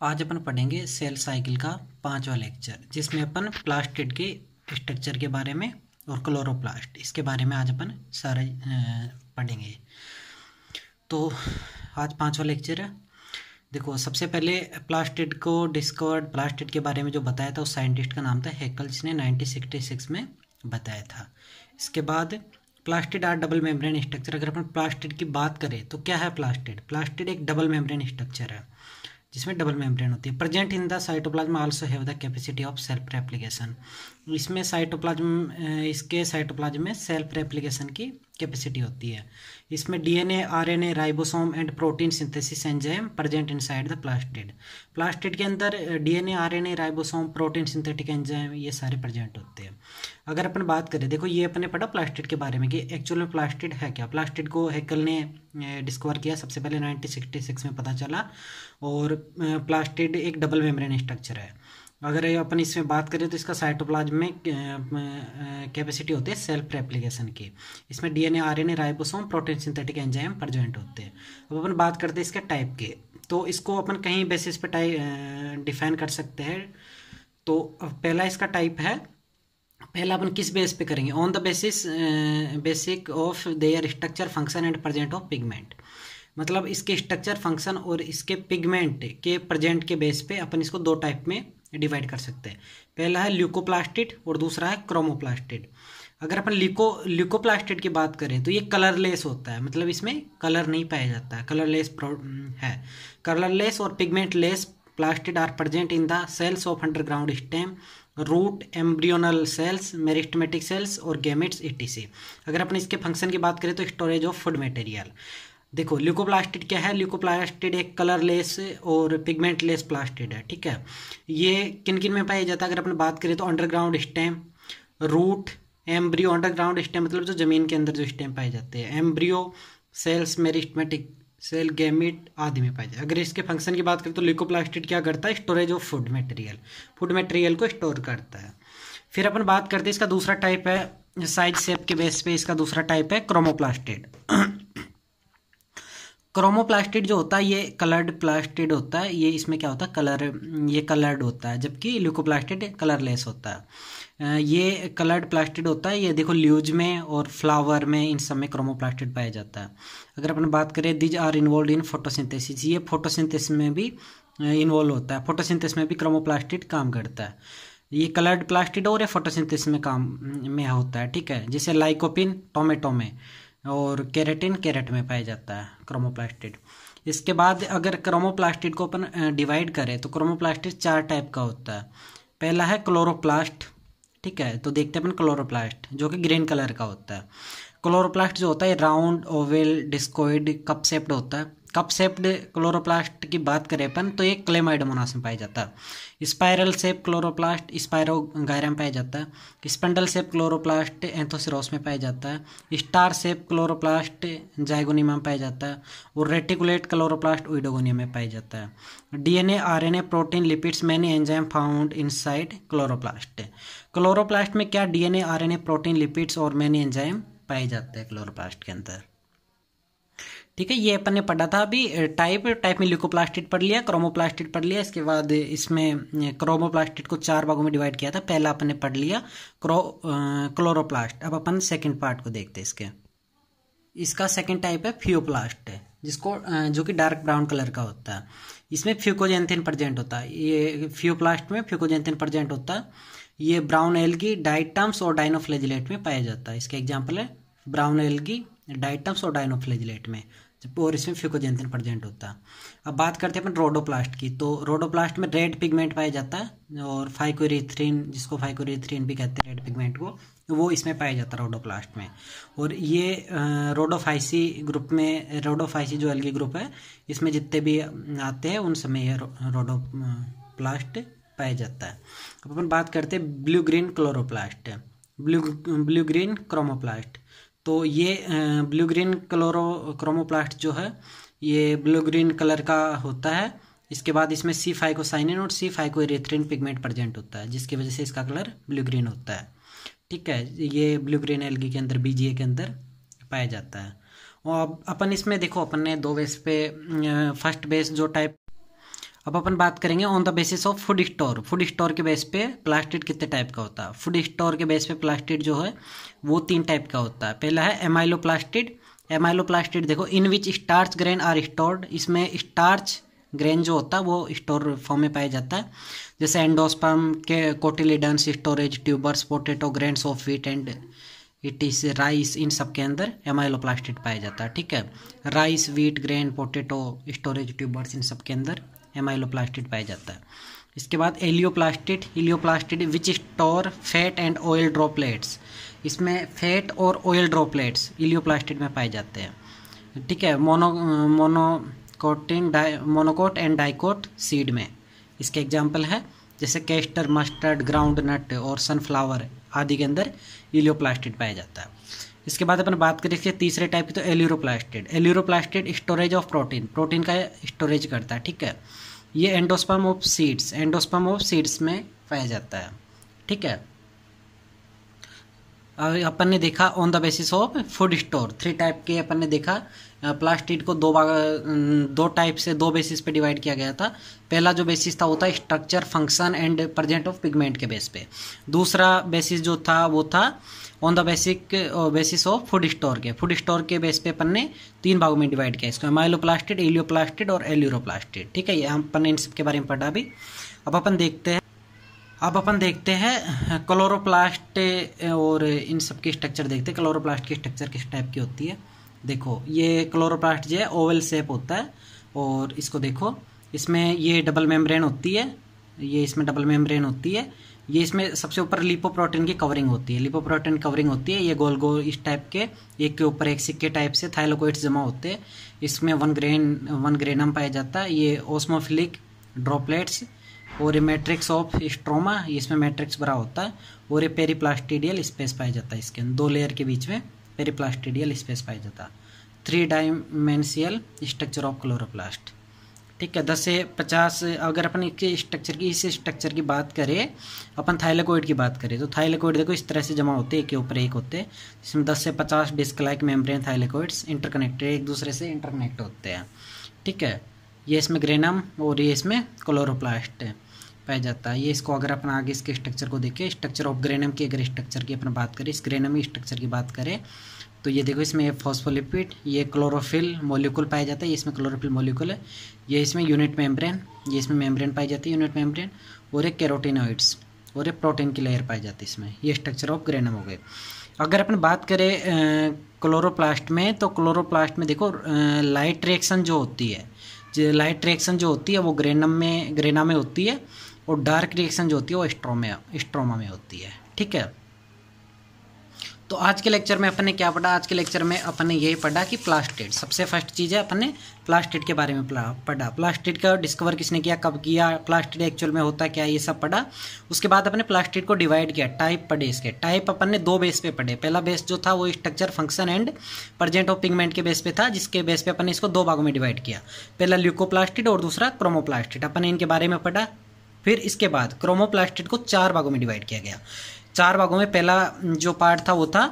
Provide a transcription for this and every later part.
आज अपन पढ़ेंगे cell cycle का 5वां लेक्चर, जिसमें अपन प्लास्टिड के स्ट्रक्चर के बारे में और क्लोरोप्लास्ट इसके बारे में आज अपन सारे पढ़ेंगे। तो आज 5वां लेक्चर है। देखो, सबसे पहले प्लास्टिड को डिस्कवर्ड प्लास्टिड के बारे में जो बताया था उस साइंटिस्ट का नाम था हैकेल, जिसने 1966 में बताया था। इसके बाद plastid are double membrane structure. अगर अपन प्लास्टिड की बात करें तो क्या है प्लास्टिड? प्लास्टिड एक डबल मेम्ब्रेन स्ट्रक्चर है जिसमें डबल मेम्ब्रेन होती है। Present in the cytoplasm also have the capacity of self replication. इसमें इसके साइटोप्लाज्म में सेल्फ रेप्लिकेशन की कैपेसिटी होती है। इसमें DNA, RNA, ribosome and protein synthesis enzyme present inside the plastid. Plastid के अंदर DNA, RNA, ribosome, protein synthetic enzyme ये सारे प्रेजेंट होते हैं। अगर अपन बात करें, देखो ये अपने पढ़ा प्लास्टिड के बारे में कि एक्चुअल में प्लास्टिड है क्या। प्लास्टिड को हैकेल ने डिस्कवर किया सबसे पहले 1966 में पता चला। और प्लास्टिड एक डबल मेम्ब्रेन स्ट्रक्चर है। अगर अपन इसमें बात करें तो इसका साइटोप्लाज्म में कैपेसिटी होती है सेल्फ रेप्लिकेशन की। इसमें DNA, RNA, ribosome, protein synthetic enzyme present होते हैं। अब अपन बात करते हैं इसके टाइप के, तो इसको अपन कहीं बेसिस पे डिफाइन कर सकते हैं। तो पहला इसका टाइप है, पहला अपन किस बेस पे करेंगे? On the basic of their structure, function and present of pigment. मतलब इसके स्ट्रक्चर, फंक्शन और इसके पिगमेंट के प्रेजेंट के बेस पे अपन इसको दो टाइप में डिवाइड कर सकते हैं। पहला है ल्यूकोप्लास्टिड और दूसरा है क्रोमोप्लास्टिड। अगर अपन ल्यूकोप्लास्टिड की बात करें तो ये कलरलेस होता है, मतलब इसमें कलर नहीं पाया जाता है, कलरलेस है। कलरलेस और pigmentless plastid are present in the cells of underground stem, root, embryonal cells, meristematic cells और गैमेट्स etc। अगर अपन इसके फंक्शन की बात करें तो स्टोरेज ऑफ फूड मटेरियल। देखो, ल्यूकोप्लास्टिड क्या है? ल्यूकोप्लास्टिड एक कलरलेस और पिगमेंटलेस प्लास्टिड है, ठीक है। ये किन किन में पाया जाता है? अगर अपन बात करें तो underground stem, root, embryo. Underground stem मतलब जो जमीन के अंदर जो स्टेम पाए जाते हैं, embryo cells, meristematic cell, gamete आदि में पाए जाते हैं। अगर इसके फंक्शन की बात करें तो ल्यूकोप्लास्टिड क्या करता है? स्टोरेज ऑफ फूड मटेरियल को स्टोर करता है। फिर अपन बात करते हैं इसका दूसरा टाइप है, साइज शेप के बेस पे इसका दूसरा टाइप है क्रोमोप्लास्टिड। क्रोमोप्लास्टिड जो होता है ये कलर्ड प्लास्टिड होता है। ये इसमें क्या होता है? ये कलर्ड होता है, जबकि ल्यूकोप्लास्टिड कलरलेस होता है। ये कलर्ड प्लास्टिड होता है। ये देखो, ल्यूज में और फ्लावर में, इन सब में क्रोमोप्लास्टिड पाया जाता है। अगर अपन बात करें, these are involve in photosynthesis. ये फोटोसिंथेसिस में भी इन्वॉल्व होता है। फोटोसिंथेसिस में भी क्रोमोप्लास्टिड काम करता है। ये कलर्ड प्लास्टिड और ये फोटोसिंथेसिस में काम में होता है, ठीक है। जैसे लाइकोपिन टोमेटो में और केराटिन कैरेट में पाया जाता है क्रोमोप्लास्टिड। इसके बाद अगर क्रोमोप्लास्टिड को अपन डिवाइड करें तो क्रोमोप्लास्टिड 4 टाइप का होता है। पहला है क्लोरोप्लास्ट, ठीक है। तो देखते हैं अपन क्लोरोप्लास्ट, जो कि ग्रीन कलर का होता है। क्लोरोप्लास्ट जो होता है round, Oval, discoid, cup shaped होता है। कप शेप्ड क्लोरोप्लास्ट की बात करें अपन तो ये क्लेमाइडोमोनास में पाया जाता है। स्पाइरल शेप क्लोरोप्लास्ट स्पायरोगायरा में पाया जाता है। स्पेंडल शेप क्लोरोप्लास्ट एंथोसिरोस में पाया जाता है। स्टार शेप क्लोरोप्लास्ट जाइगोनिमा में पाया जाता है। और रेटिकुलेट क्लोरोप्लास्ट ओइडोगोनिया में पाया जाता है। DNA, RNA, protein, lipids, many enzyme found inside chloroplast. Chloroplast में क्या डीएनए, आरएनए, प्रोटीन, लिपिड्स और मैनी एंजाइम पाए जाते हैं क्लोरोप्लास्ट के अंदर, ठीक है। ये अपन ने पढ़ा था अभी। टाइप में ल्यूकोप्लास्टिड पढ़ लिया, क्रोमोप्लास्टिड पढ़ लिया। इसके बाद इसमें क्रोमोप्लास्टिड को 4 भागों में डिवाइड किया था। पहला अपन ने पढ़ लिया क्लोरोप्लास्ट। अब अपन सेकंड पार्ट को देखते हैं। इसका सेकंड टाइप है फ्यूप्लास्ट, जिसको जो कि डार्क ब्राउन कलर का होता है। इसमें फ्यूकोजेंथिन प्रेजेंट होता है। ये फ्यूप्लास्ट में फ्यूकोजेंथिन प्रेजेंट होता है। ये ब्राउन एल्गी, डाइटम्स और डाइनोफ्लेजिलेट में पाया जाता है। इसके एग्जाम्पल है ब्राउन एल्गी, डाइटम्स और डाइनोफ्लेजिलेट में, और इसमें फ्यूकोजेंथिन प्रेजेंट होता है। अब बात करते हैं अपन रोडोप्लास्ट की। तो रोडोप्लास्ट में रेड पिगमेंट पाया जाता है और फाइकोरिथ्रिन, जिसको फाइकोरिथ्रिन भी कहते हैं रेड पिगमेंट को, वो इसमें पाया जाता है रोडोप्लास्ट में। और ये रोडोफाइसी ग्रुप में, रोडोफाइसी जो एल्गी ग्रुप है, इसमें जितने भी आते हैं उन समय ये रोडोप्लास्ट पाया जाता है। अब अपन बात करते हैं blue green chloroplast, blue green chromoplast. तो ये ब्लू ग्रीन क्रोमोप्लास्ट जो है ये ब्लू ग्रीन कलर का होता है। इसके बाद इसमें सी फाइकोसाइनिन और सी फाइकोइरेथ्रिन पिगमेंट प्रेजेंट होता है, जिसकी वजह से इसका कलर ब्लू ग्रीन होता है, ठीक है। ये ब्लू ग्रीन एल्गी के अंदर, बीजीए के अंदर पाया जाता है। और अपन इसमें देखो, अपन ने 2 बेस पे, फर्स्ट बेस जो टाइप अब अपन बात करेंगे on the basis of food store. Food store के बेस पे प्लास्टिड कितने टाइप का होता है। फूड स्टोर के बेस पे प्लास्टिड जो है वो 3 टाइप का होता है। पहला है एमाइलोप्लास्टिड। एमाइलोप्लास्टिड देखो, इन विच स्टार्च ग्रेन आर स्टोर्ड, इसमें स्टार्च ग्रेन जो होता है वो स्टोर फॉर्म में पाया जाता है, जैसे एंडोस्पर्म के cotyledons, storage tubers, potato, grains of wheat and it is rice, इन सब के अंदर एमाइलोप्लास्टिड पाया जाता है। ठीक है, rice, wheat, grain, potato, storage tubers, इन सब के अंदर एमाइलोप्लास्टिड पाया जाता है। इसके बाद elaioplastid. Elaioplastid which store fat and oil droplets, इसमें फैट और ऑयल ड्रॉपलेट्स इलियोप्लास्टिड में पाए जाते हैं। ठीक है, मोनोकोट एंड डाइकोट सीड में इसके एग्जाम्पल है, जैसे कैस्टर, मस्टर्ड, ग्राउंड नट और सनफ्लावर आदि के अंदर इलियोप्लास्टिड पाया जाता है। इसके बाद अपन बात करें इसके तीसरे टाइप की, तो एल्यूरोप्लास्टिड। एल्यूरोप्लास्टिड स्टोरेज ऑफ प्रोटीन, प्रोटीन का स्टोरेज करता है। ठीक है, ये एंडोस्पर्म ऑफ सीड्स में पाया जाता है। ठीक है, अपन ने देखा on the basis of food store 3 type के अपन ने देखा। प्लास्टिड को दो टाइप से 2 बेसिस पे डिवाइड किया गया था। पहला जो बेसिस था वो था structure, function and present of pigment के बेस पे। दूसरा बेसिस जो था वो था on the basis of food store के। फूड स्टोर के बेस पे अपन ने 3 भागों में डिवाइड किया इसको, एमाइलोप्लास्टिड, एलियोप्लास्टिड और एल्यूरोप्लास्टिड। ठीक है, ये अपन ने इन सब के बारे में पढ़ा भी। अब अपन देखते हैं क्लोरोप्लास्ट और इन सब की स्ट्रक्चर देखते हैं। क्लोरोप्लास्ट की स्ट्रक्चर किस टाइप की होती है। देखो, ये क्लोरोप्लास्ट जो है ओवल शेप होता है, और इसको देखो, इसमें ये डबल मेम्ब्रेन होती है, ये इसमें डबल मेम्ब्रेन होती है। ये इसमें सबसे ऊपर लिपोप्रोटीन की कवरिंग होती है, लिपोप्रोटीन कवरिंग होती है। ये गोल गोल इस टाइप के, एक के ऊपर एक सिक्के टाइप से थाइलाकोइड्स जमा होते हैं। इसमें वन ग्रेनम पाया जाता है। ये ओस्मोफिलिक ड्रॉपलेट्स और ये मैट्रिक्स ऑफ स्ट्रोमा, ये इसमें मैट्रिक्स भरा होता है। और ये पेरीप्लास्टिडियल स्पेस पाया जाता है, इसके 2 लेयर के बीच में पेरीप्लास्टिडियल स्पेस पाया जाता है। 3 डायमेंशियल स्ट्रक्चर ऑफ क्लोरोप्लास्ट। ठीक है, 10 से 50। अगर अपन इस स्ट्रक्चर की बात करें, अपन थाइलाकोइड की बात करें, तो थाइलाकोइड देखो इस तरह से जमा होते हैं, एक के ऊपर एक होते हैं। इसमें 10 से 50 डिस्क लाइक मेम्ब्रेन थाइलाकोइड्स इंटरकनेक्टेड, एक दूसरे से इंटरकनेक्ट होते हैं। ठीक है, ये इसमें ग्रेनम और ये इसमें क्लोरोप्लास्ट पाया जाता है। ये इसको अगर अपन आगे इसके स्ट्रक्चर को देखें, स्ट्रक्चर ऑफ ग्रेनम की अगर स्ट्रक्चर की अपन बात करें, इस ग्रेनम की स्ट्रक्चर की बात करें, तो ये देखो, इसमें ये फॉस्फोलिपिड, ये क्लोरोफिल मॉलिक्यूल पाया जाता है, ये इसमें क्लोरोफिल मॉलिक्यूल है। ये इसमें यूनिट मेम्ब्रेन, ये इसमें मेम्ब्रेन पाई जाती है, यूनिट मेम्ब्रेन, और एक कैरोटिनॉइड्स और एक प्रोटीन की लेयर पाई जाती है इसमें। ये स्ट्रक्चर ऑफ ग्रेनम हो गए। अगर अपन बात करें क्लोरोप्लास्ट में, तो क्लोरोप्लास्ट में देखो लाइट रिएक्शन जो होती है, वो ग्रेना में होती है, और डार्क रिएक्शन जो होती है वो स्ट्रोमा में होती है। ठीक है, तो आज के लेक्चर में अपन ने क्या पढ़ा। आज के लेक्चर में अपन ने यही पढ़ा कि प्लास्टिड, सबसे फर्स्ट चीज़ है अपन ने प्लास्टिड के बारे में पढ़ा। प्लास्टिड का डिस्कवर किसने किया, कब किया, प्लास्टिड एक्चुअल में होता क्या, ये सब पढ़ा। उसके बाद अपन ने प्लास्टिड को डिवाइड किया, टाइप पढ़े। इसके टाइप अपन ने 2 बेस पे पढ़े। पहला बेस जो था वो structure, function and present of pigment के बेस पे था, जिसके बेस पे अपन ने इसको 2 भागों में डिवाइड किया। पहला ल्यूकोप्लास्टिड और दूसरा क्रोमोप्लास्टिड, अपन ने इनके बारे में पढ़ा। फिर इसके बाद क्रोमोप्लास्टिड को 4 भागों में डिवाइड किया गया। 4 भागों में पहला जो पार्ट था वो था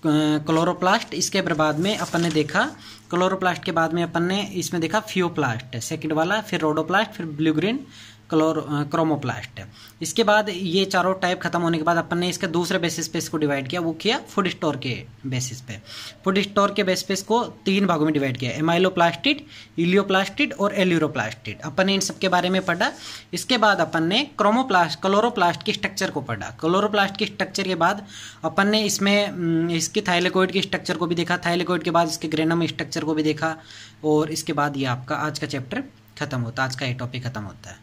क्लोरोप्लास्ट। इसके बाद में अपन ने देखा, क्लोरोप्लास्ट के बाद में अपन ने इसमें देखा फियोप्लास्ट, सेकंड वाला, फिर रोडोप्लास्ट, फिर ब्लू ग्रीन क्रोमोप्लास्ट। इसके बाद ये चारों टाइप खत्म होने के बाद अपन ने इसके दूसरे बेसिस पे इसको डिवाइड किया, वो किया फूड स्टोर के बेसिस पे। फूड स्टोर के बेसिस पे इसको 3 भागों में डिवाइड किया, एमाइलोप्लास्टिड, इलियोप्लास्टिड और एल्यूरोप्लास्टिड। अपन ने इन सब के बारे में पढ़ा। इसके बाद अपन ने क्लोरोप्लास्ट की स्ट्रक्चर को पढ़ा। क्लोरोप्लास्ट की स्ट्रक्चर के बाद अपन ने इसमें इसकी थाइलाकोइड की स्ट्रक्चर को भी देखा। थाइलाकोइड के बाद इसके ग्रेनम स्ट्रक्चर को भी देखा। और इसके बाद ये आपका आज का चैप्टर खत्म होता है, आज का ये टॉपिक खत्म होता है।